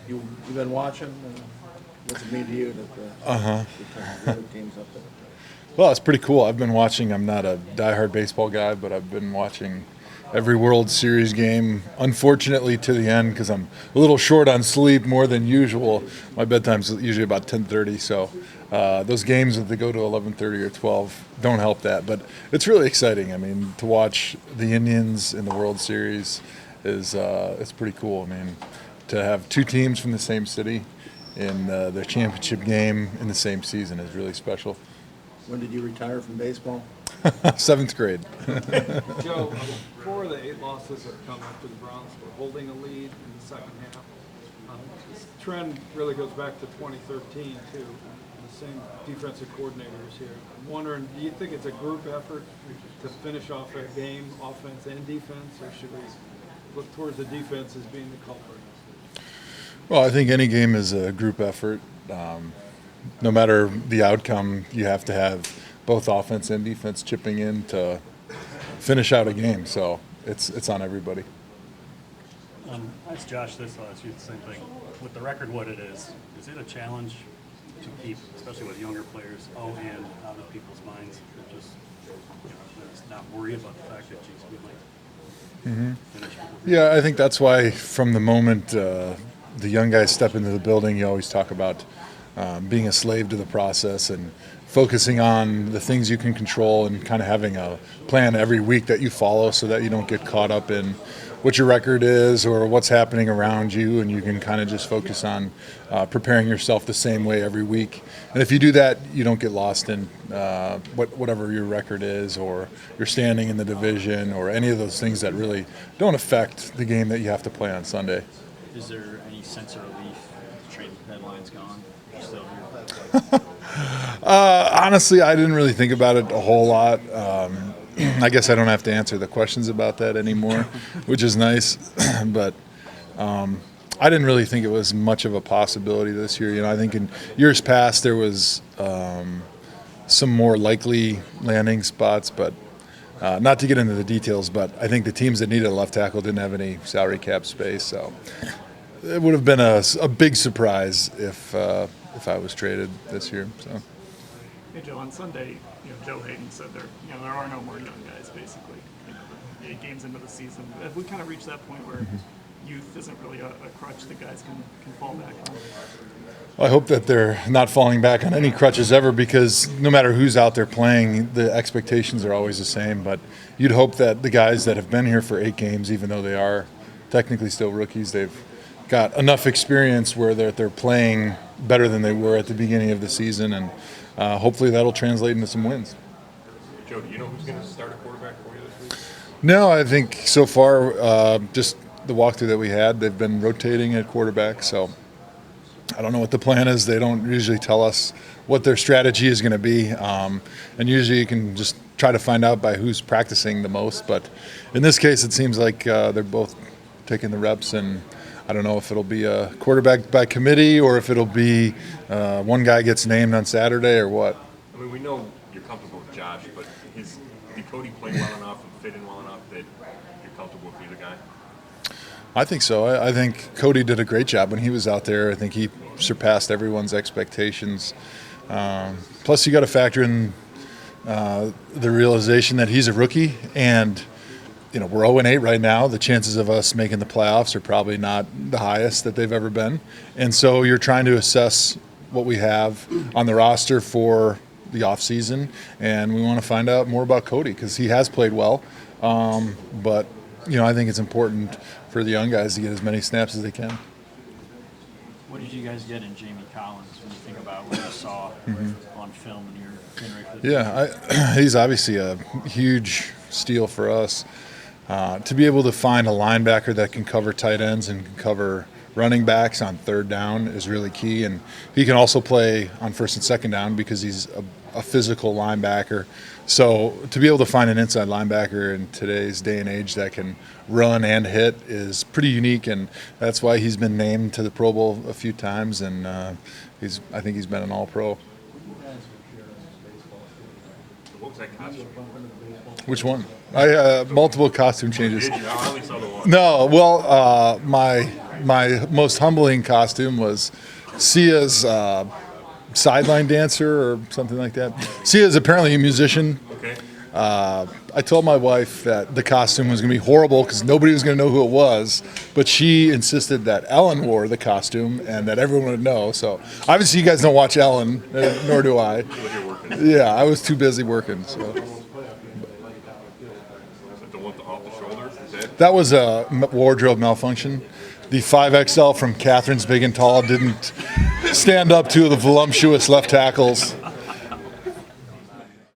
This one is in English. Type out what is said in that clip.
You've been watching? What's it mean to you that the other team's up there? Well, it's pretty cool. I've been watching. I'm not a diehard baseball guy, but I've been watching every World Series game, unfortunately, to the end because I'm a little short on sleep more than usual. My bedtime's usually about 10:30, so those games, if they go to 11:30 or 12, don't help that. But it's really exciting. I mean, to watch the Indians in the World Series is it's pretty cool. I mean, to have two teams from the same city in their championship game in the same season is really special. When did you retire from baseball? Seventh grade. Joe, 4 of the 8 losses have come after the Browns were holding a lead in the second half. This trend really goes back to 2013, too. The same defensive coordinators here. I'm wondering, do you think it's a group effort to finish off a game, offense and defense, or should we look towards the defense as being the culprit? Well, I think any game is a group effort. No matter the outcome, you have to have both offense and defense chipping in to finish out a game. So it's on everybody. That's Josh. This I'll ask you the same thing. With the record, what it is it a challenge to keep, especially with younger players, and out of people's minds, they're just not worried about the fact that geez, we might finish. Yeah, I think that's why from the moment the young guys step into the building, you always talk about being a slave to the process and focusing on the things you can control and kind of having a plan every week that you follow so that you don't get caught up in what your record is or what's happening around you, and you can kind of just focus on preparing yourself the same way every week. And if you do that, you don't get lost in whatever your record is or your standing in the division or any of those things that really don't affect the game that you have to play on Sunday. Is there any sense of relief? The trade deadline's gone. You're still here. Honestly, I didn't really think about it a whole lot. I guess I don't have to answer the questions about that anymore, which is nice. But I didn't really think it was much of a possibility this year. You know, I think in years past there was some more likely landing spots, but not to get into the details. But I think the teams that needed a left tackle didn't have any salary cap space, so it would have been a big surprise if I was traded this year. So. Hey Joe, on Sunday, Joe Hayden said there are no more young guys. Basically, 8 games into the season, have we kind of reached that point where youth isn't really a crutch that guys can fall back on? I hope that they're not falling back on any crutches ever, because no matter who's out there playing, the expectations are always the same. But you'd hope that the guys that have been here for 8 games, even though they are technically still rookies, they've got enough experience where they're playing better than they were at the beginning of the season, and hopefully that'll translate into some wins. Joe, do you know who's going to start a quarterback for you this week? No, I think so far, just the walkthrough that we had, they've been rotating at quarterback, so I don't know what the plan is. They don't usually tell us what their strategy is going to be, and usually you can just try to find out by who's practicing the most. But in this case, it seems like they're both taking the reps, and I don't know if it'll be a quarterback by committee or if it'll be one guy gets named on Saturday or what. I mean, we know you're comfortable with Josh, but did Cody play well enough and fit in well enough that you're comfortable with either guy? I think so. I think Cody did a great job when he was out there. I think he surpassed everyone's expectations. Plus, you got to factor in the realization that he's a rookie, and we're 0-8 right now. The chances of us making the playoffs are probably not the highest that they've ever been, and so you're trying to assess what we have on the roster for the offseason, and we want to find out more about Cody because he has played well, but I think it's important for the young guys to get as many snaps as they can. What did you guys get in Jamie Collins when you think about what you saw on film and you're getting ready for the Yeah, he's obviously a huge steal for us. To be able to find a linebacker that can cover tight ends and can cover running backs on third down is really key. And he can also play on first and second down because he's a physical linebacker. So to be able to find an inside linebacker in today's day and age that can run and hit is pretty unique, and that's why he's been named to the Pro Bowl a few times, and I think he's been an All-Pro. What was that costume? Which one? Multiple costume changes. Did you? I only saw the one. No, well, my my most humbling costume was Sia's sideline dancer or something like that. Sia is apparently a musician. Okay. I told my wife that the costume was going to be horrible because nobody was going to know who it was, but she insisted that Ellen wore the costume and that everyone would know. So obviously you guys don't watch Ellen, nor do I. But you're working. Yeah, I was too busy working. So Is it the one off the shoulder? Is that? that was a wardrobe malfunction. The 5XL from Catherine's Big and Tall didn't stand up to the voluptuous left tackles.